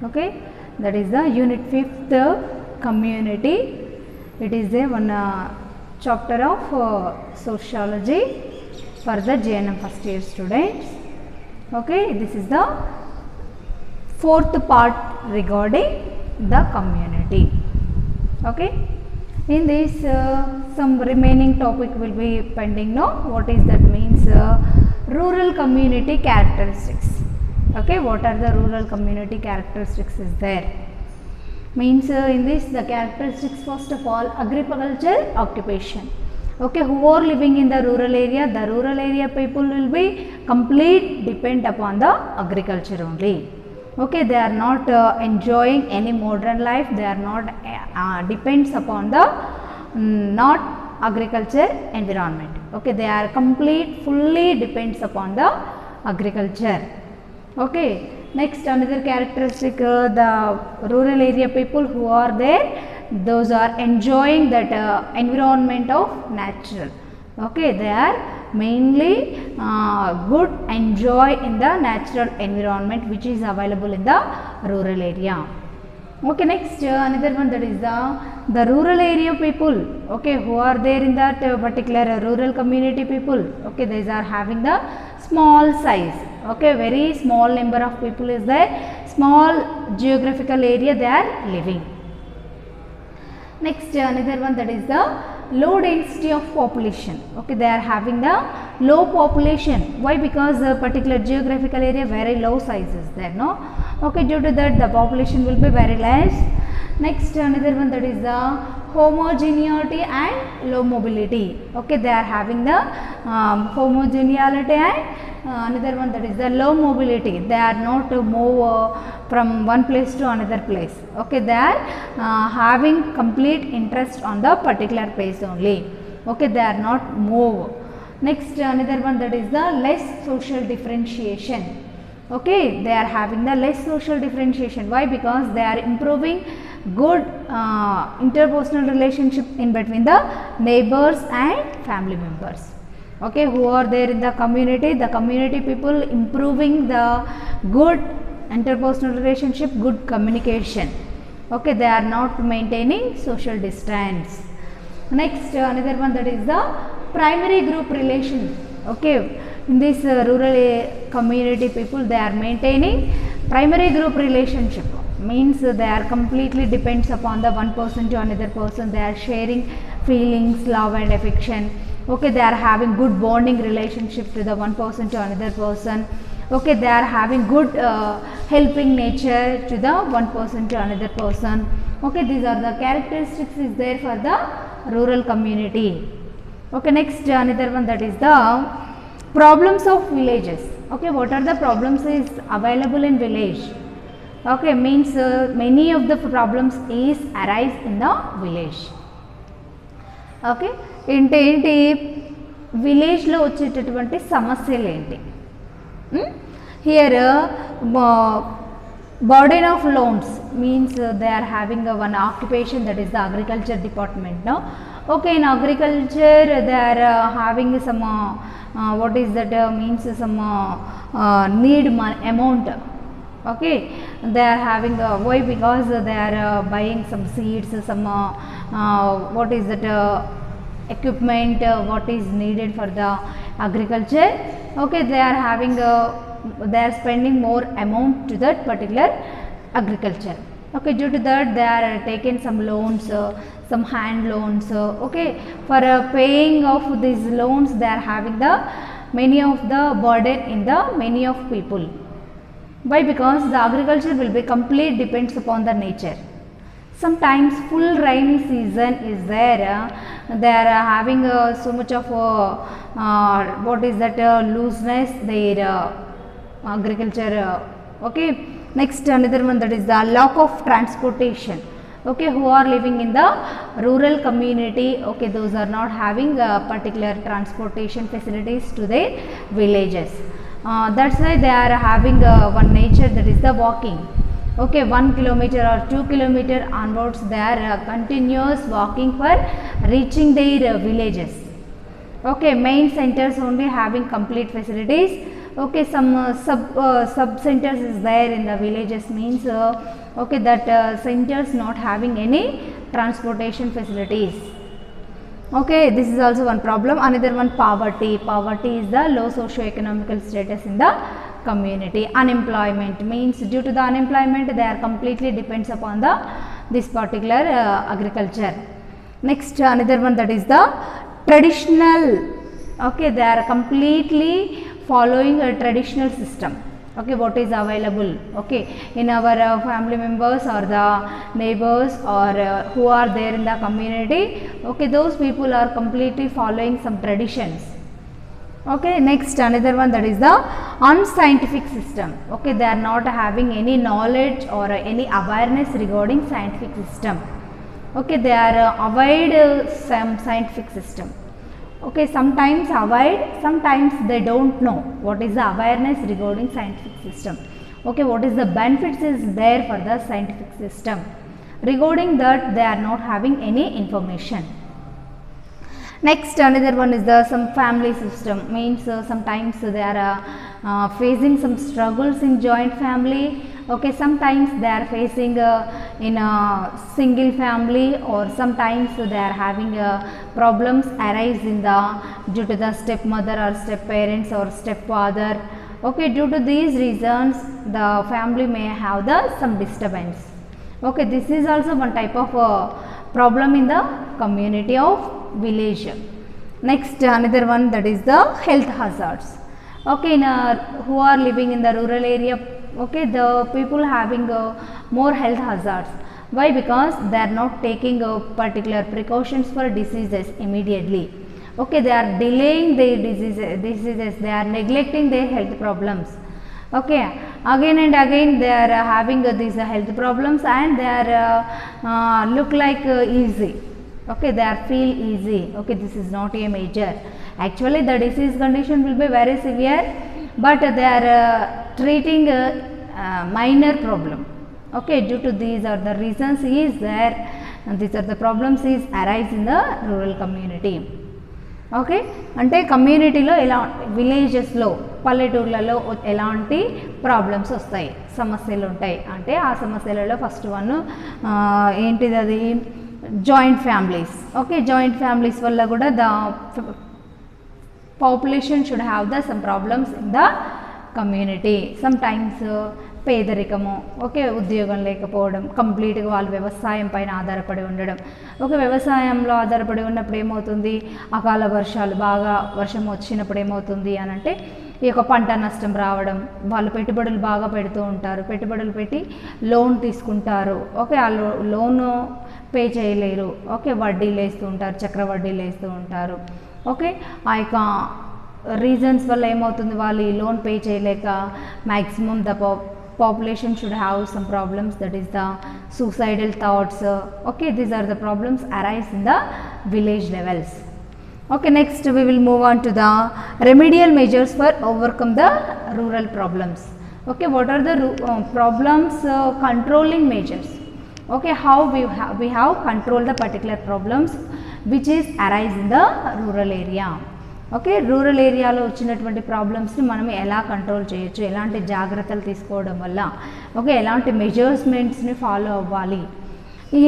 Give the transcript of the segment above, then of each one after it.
Okay, that is the unit 5th, community. It is a one chapter of sociology for the JNM first year students. Okay, this is the 4th part regarding the community. Okay, in this some remaining topic will be pending now. What is that means? Rural community characteristics. Okay, what are the rural community characteristics is there? Means in this the characteristics, first of all, agriculture occupation. Okay, who are living in the rural area people will be complete depend upon the agriculture only. Okay, they are not enjoying any modern life, they are not depends upon the not agriculture environment. Okay, they are fully depends upon the agriculture. Okay, next another characteristic, the rural area people who are there, those are enjoying that environment of natural. Okay, they are mainly good enjoy in the natural environment which is available in the rural area. Okay, next another one, that is the rural area people. Okay, who are there in that particular rural community people. Okay, these are having the small size. Okay, very small number of people is there, small geographical area they are living. Next another one, that is the low density of population. Okay, they are having the low population. Why? Because the particular geographical area very low size is there, no? Okay, due to that the population will be very less. Next another one, that is the homogeneity and low mobility. Okay, they are having the homogeneity and another one, that is the low mobility. They are not to move from one place to another place. Okay, they are having complete interest on the particular place only. Okay, they are not move. Next another one, that is the less social differentiation. Okay, they are having the less social differentiation. Why? Because they are improving good interpersonal relationship in between the neighbors and family members. Okay, who are there in the community people improving the good interpersonal relationship, good communication. Okay, they are not maintaining social distance. Next another one, that is the primary group relation. Okay, in this rural community people, they are maintaining primary group relationship. Means they are completely depends upon the one person to another person. They are sharing feelings, love and affection. Okay, they are having good bonding relationship to the one person to another person. Okay, they are having good helping nature to the one person to another person. Okay, these are the characteristics is there for the rural community. Okay, next another one, that is the problems of villages. Okay, what are the problems is available in village? Okay, means many of the problems is arise in the village. Okay, ఏంటి విలేజ్లో వచ్చేటటువంటి సమస్యలు ఏంటి? Here burden of loans, means they are having one occupation, that is the agriculture department. No, okay, in agriculture they are having some what is that means some need amount. Okay, they are having why? Because they are buying some seeds, some what is that equipment what is needed for the agriculture. Okay, they are having they are spending more amount to that particular agriculture. Okay, due to that they are taking some loans, some hand loans. Okay, for paying of these loans they are having the many of the burden in the many of people. Why? Because the agriculture will be complete depends upon the nature. Sometimes full rainy season is there, they are having so much of what is that looseness their agriculture. Okay, next another one, that is the lack of transportation. Okay, who are living in the rural community. Okay, those are not having particular transportation facilities to their villages. That's why they are having one nature, that is the walking. Okay, 1 kilometer or 2 kilometer onwards they are continuous walking for reaching their villages. Okay, main centers only having complete facilities. Okay, some sub centers is there in the villages, means okay, that centers not having any transportation facilities. Okay, this is also one problem. Another one, poverty. Poverty is the low socio-economical status in the community. Unemployment means due to the unemployment they are completely depends upon the this particular agriculture. Next, another one, that is the traditional. Okay, they are completely following a traditional system. Okay, what is available, okay, in our family members or the neighbors or who are there in the community. Okay, those people are completely following some traditions. Okay, next, another one, that is the unscientific system. Okay, they are not having any knowledge or any awareness regarding scientific system. Okay, they are avoid some scientific system. Okay, sometimes avoid, sometimes they don't know what is the awareness regarding scientific system. Okay, what is the benefits is there for the scientific system. Regarding that, they are not having any information. Next, another one is the some family system, means sometimes they are facing some struggles in joint family. Okay, sometimes they are facing in a single family, or sometimes they are having problems arise in the due to the stepmother or step parents or stepfather. Okay, due to these reasons the family may have the some disturbance. Okay, this is also one type of problem in the community of village. Next, another one, that is the health hazards. Okay, in who are living in the rural area, okay, the people having more health hazards. Why? Because they are not taking particular precautions for diseases immediately. Okay, they are delaying their diseases, they are neglecting their health problems. Okay, again and again they are having these health problems, and they are look like easy. Okay, they are feel easy. Okay, this is not a major. Actually the disease condition will be very severe, but they are treating a minor problem. Okay, due to these are the reasons is there, and these are the problems is arise in the rural community. Okay, అంటే కమ్యూనిటీలో ఎలా విలేజెస్లో పల్లెటూర్లలో ఎలాంటి problems వస్తాయి, సమస్యలు ఉంటాయి అంటే ఆ సమస్యలలో ఫస్ట్ వన్ ఏంటిది, అది joint families. Okay, joint families వల్ల కూడా the population should have the some problems in the community. Sometimes పేదరికము, ఓకే, ఉద్యోగం లేకపోవడం, కంప్లీట్గా వాళ్ళు వ్యవసాయం పైన ఆధారపడి ఉండడం. ఒక వ్యవసాయంలో ఆధారపడి ఉన్నప్పుడు ఏమవుతుంది, అకాల వర్షాలు బాగా వర్షం వచ్చినప్పుడు ఏమవుతుంది అని అంటే ఈ యొక్క పంట నష్టం రావడం, వాళ్ళు పెట్టుబడులు బాగా పెడుతూ ఉంటారు, పెట్టుబడులు పెట్టి లోన్ తీసుకుంటారు. ఓకే, ఆ లోన్ పే చేయలేరు. ఓకే, వడ్డీలు వేస్తూ ఉంటారు, చక్ర వడ్డీలు వేస్తూ ఉంటారు. ఓకే, ఆ యొక్క రీజన్స్ వల్ల ఏమవుతుంది, వాళ్ళు ఈ లోన్ పే చేయలేక maximum the population should have some problems, that is the suicidal thoughts. Okay, these are the problems arise in the village levels. Okay, next we will move on to the remedial measures for overcome the rural problems. Okay, what are the problems controlling measures? Okay, how we have control the particular problems which is arise in the rural area. Okay, rural ఏరియాలో వచ్చినటువంటి ప్రాబ్లమ్స్ని మనం ఎలా control చేయొచ్చు, ఎలాంటి జాగ్రత్తలు తీసుకోవడం వల్ల, ఓకే, ఎలాంటి మెజర్స్మెంట్స్ని ఫాలో అవ్వాలి.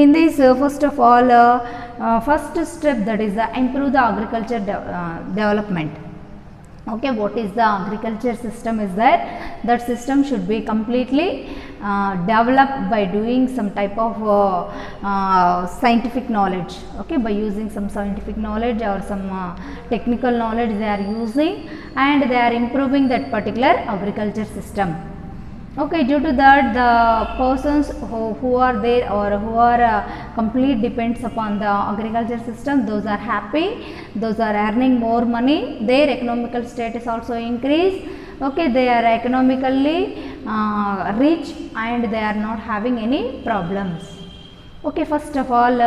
In this first of all first step, that is the improve the agriculture development. Okay, what is the agriculture system is that system should be completely developed by doing some type of scientific knowledge. Okay, by using some scientific knowledge or some technical knowledge they are using, and they are improving that particular agriculture system. Okay, due to that the persons who are there or who are complete depends upon the agriculture system, those are happy, those are earning more money, their economical status also increase. Okay, they are economically rich and they are not having any problems. Okay, first of all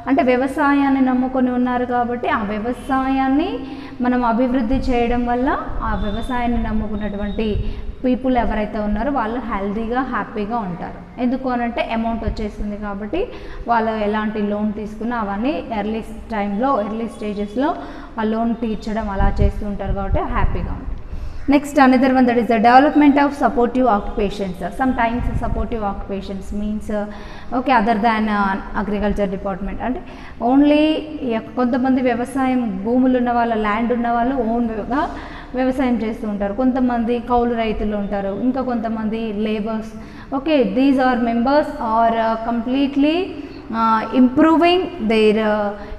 అంటే వ్యవసాయాన్ని నమ్ముకొని ఉన్నారు కాబట్టి ఆ వ్యవసాయాన్ని మనం అభివృద్ధి చేయడం వల్ల ఆ వ్యవసాయాన్ని నమ్ముకున్నటువంటి పీపుల్ ఎవరైతే ఉన్నారో వాళ్ళు హెల్తీగా హ్యాపీగా ఉంటారు. ఎందుకు అనంటే అమౌంట్ వచ్చేస్తుంది కాబట్టి వాళ్ళు ఎలాంటి లోన్ తీసుకున్నా అవన్నీ ఎర్లీ టైంలో ఎర్లీ స్టేజెస్లో ఆ లోన్ తీర్చడం అలా చేస్తూ ఉంటారు కాబట్టి హ్యాపీగా ఉంటారు. Next, another one, that is the development of supportive occupations. Sometimes supportive occupations means okay, other than agriculture department, and only కొంతమంది వ్యవసాయం భూములు ఉన్న వాళ్ళ ల్యాండ్ ఉన్న వాళ్ళు ఓన్గా వ్యవసాయం చేస్తూ ఉంటారు, కొంతమంది కౌలు రైతులు ఉంటారు, ఇంకా కొంతమంది labours. Okay, these are members are completely improving their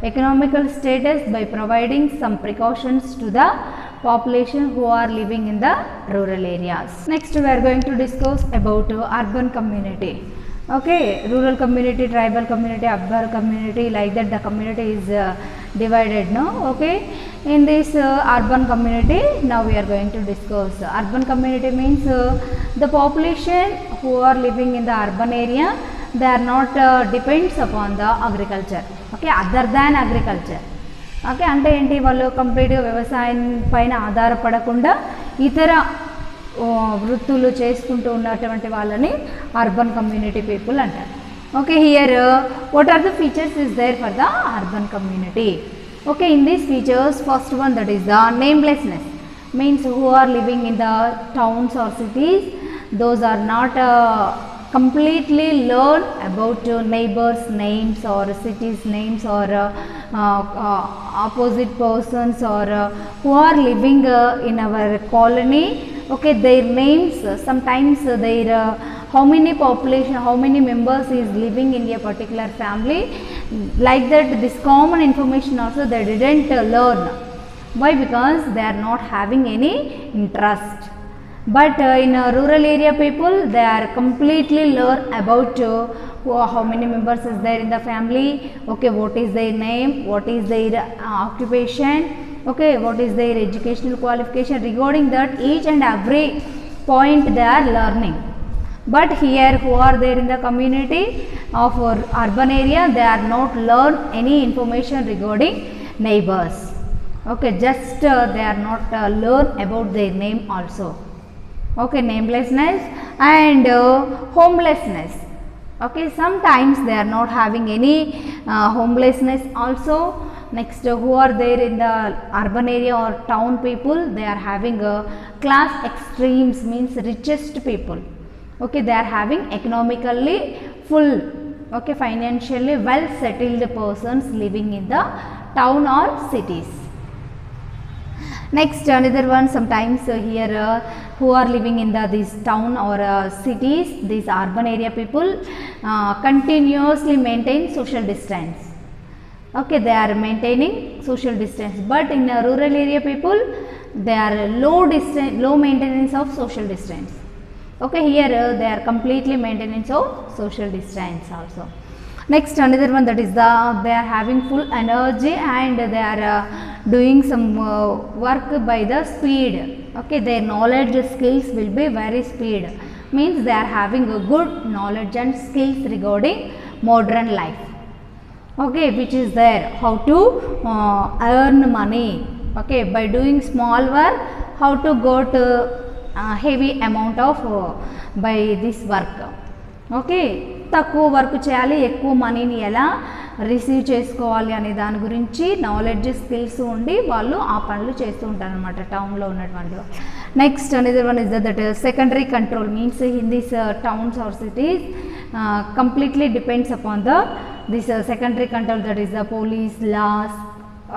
economical status by providing some precautions to the population who are living in the rural areas. Next, we are going to discuss about urban community. Okay, rural community, tribal community, urban community, like that the community is divided, no? Okay, in this urban community, now we are going to discuss. Urban community means the population who are living in the urban area, they are not depends upon the agriculture. Okay, other than agriculture. Okay, అంటే ఏంటి, వాళ్ళు కంప్లీట్గా వ్యవసాయం పైన ఆధారపడకుండా ఇతర వృత్తులు చేసుకుంటూ ఉన్నటువంటి వాళ్ళని అర్బన్ కమ్యూనిటీ పీపుల్ అంటారు. Okay, here what are the features is there for the urban community. Okay, in these features first one, that is the namelessness. Means who are living in the towns are cities, those are not completely learn about neighbors names or cities names or opposite persons or who are living in our colony. Okay, their names, sometimes their how many population, how many members is living in a particular family, like that this common information also they didn't learn. Why? Because they are not having any interest. But in rural area people, they are completely learn about how many members is there in the family. Okay, what is their name, what is their occupation, okay, what is their educational qualification. Regarding that, each and every point they are learning. But here who are there in the community of urban area, they are not learn any information regarding neighbors. Okay, just they are not learn about their name also. Okay, namelessness and homelessness. Okay, sometimes they are not having any homelessness also. Next, who are there in the urban area or town people, they are having class extremes, means richest people. Okay, they are having economically full, okay, financially well settled persons living in the town or cities. Next, another one, sometimes here who are living in this town or cities, these urban area people continuously maintain social distance. Okay, they are maintaining social distance, but in rural area people, they are low maintenance of social distance. Okay, here they are completely maintenance of social distance also. Next, another one, that is they are having full energy and they are doing some work by the speed. Okay, their knowledge skills will be very speed, means they are having a good knowledge and skills regarding modern life. Okay, which is there, how to earn money. Okay, by doing small work, how to got heavy amount of by this work. Okay, తక్కువ work చేయాలి, ఎక్కువ మనీని ఎలా receive చేసుకోవాలి అనే దాని గురించి knowledge skills ఉండి వాళ్ళు ఆ పనులు చేస్తూ ఉంటారు అనమాట టౌన్లో ఉన్నటువంటి వాళ్ళు. నెక్స్ట్ అనేది one is that secondary control, means in this towns are cities completely depends upon this secondary control, that is the police, laws,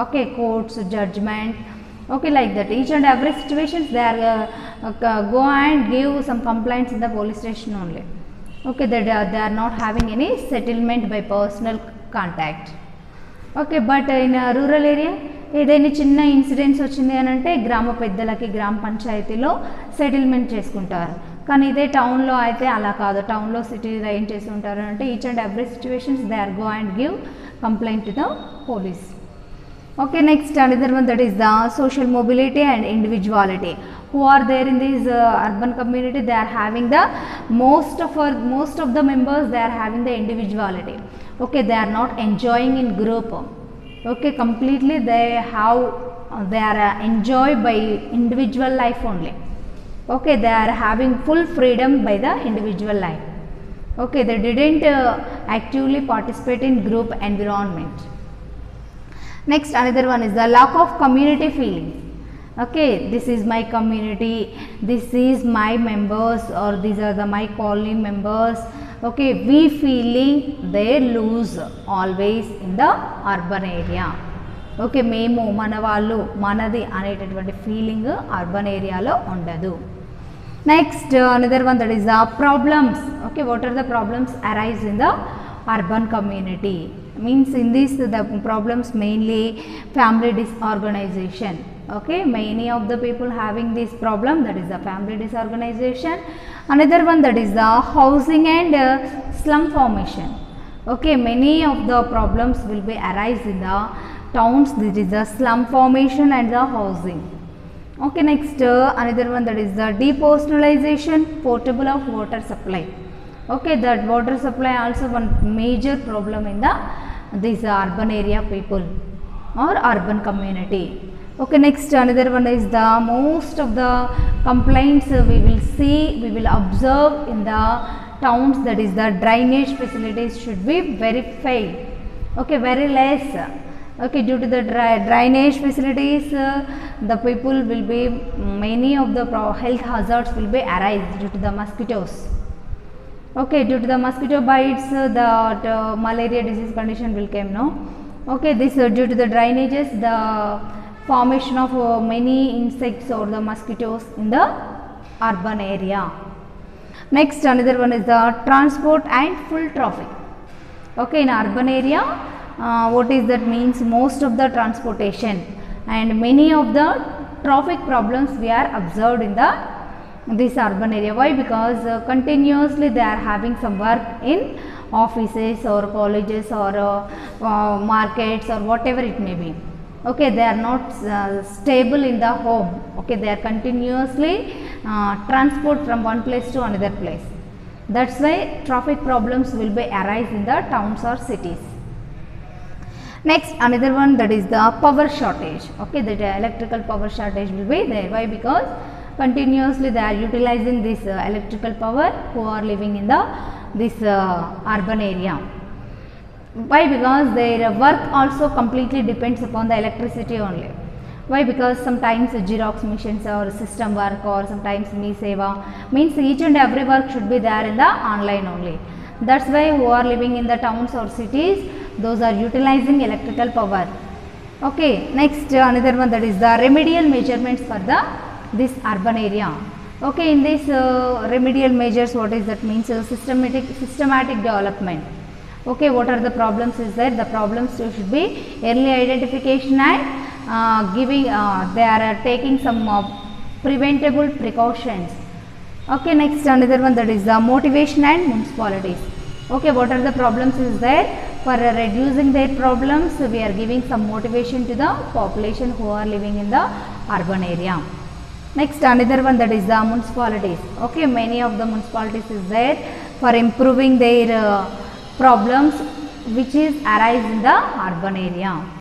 okay, courts, judgment. Okay, like that each and every situations they are go and give some complaints in the police station only. Okay, they are not having any settlement by personal contact. Okay, but in rural area ఏదైనా చిన్న incidents వచ్చింది అని అంటే గ్రామ పెద్దలకి గ్రామ పంచాయతీలో settlement చేసుకుంటారు. కానీ ఇదే టౌన్లో అయితే అలా కాదు. టౌన్లో సిటీలో ఏం చేసి ఉంటారు అంటే each and every situations they are go and give complaint to the police. Okay, next another one, that is the social mobility and individuality. Who are there in this urban community, they are having the most of the members, they are having the individuality. Okay, they are not enjoying in group. Okay, completely they are enjoyed by individual life only. Okay, they are having full freedom by the individual life. Okay, they didn't actively participate in group environment. Next another one is the lack of community feeling. Okay, this is my community, this is my members, or these are the my colony members. Okay, we feeling they lose always in the urban area. Okay, మేము మన వాళ్ళు మనది అనేటటువంటి feeling urban ఏరియాలో ఉండదు. Next another one that is the problems. Okay, what are the problems arise in the urban community? Means in this the problems mainly family disorganization. Okay, many of the people having this problem, that is the family disorganization. Another one that is the housing and slum formation. Okay, many of the problems will be arise in the towns, this is the slum formation and the housing. Okay, next another one that is the depersonalization, portable of water supply. Okay, that water supply also one major problem in the this urban area people or urban community. Okay, next another one is the most of the complaints we will see, we will observe in the towns, that is the drainage facilities should be very fail. Okay, very less. Okay, due to the drainage facilities the people will be, many of the health hazards will be arise due to the mosquitoes. Okay, due to the mosquito bites the malaria disease condition will come, no? Okay, this due to the drainages, the formation of many insects or the mosquitoes in the urban area. Next another one is the transport and full traffic. Okay, in urban area what is that means, most of the transportation and many of the traffic problems we are observed in the this urban area. Why? Because continuously they are having some work in offices or colleges or markets or whatever it may be. Okay, they are not stable in the home. Okay, they are continuously transport from one place to another place. That's why traffic problems will be arise in the towns or cities. Next another one that is the power shortage. Okay, the electrical power shortage will be there. Why? Because continuously they are utilizing this electrical power who are living in the this urban area. Why? Because their work also completely depends upon the electricity only. Why? Because sometimes Xerox machines or system work or sometimes Me Seva, means each and every work should be there in the online only. That's why who are living in the towns or cities, those are utilizing electrical power. Okay, next another one that is the remedial measurements for the this urban area. Okay, in this remedial measures, what is that means, systematic development. Okay, what are the problems is there? The problems should be early identification and giving they are taking some preventable precautions. Okay, next another one that is the motivation and municipalities. Okay, what are the problems is there? For reducing their problems, we are giving some motivation to the population who are living in the urban area. Next another one that is the municipalities. Okay, many of the municipalities is there for improving their problems which is arise in the urban area.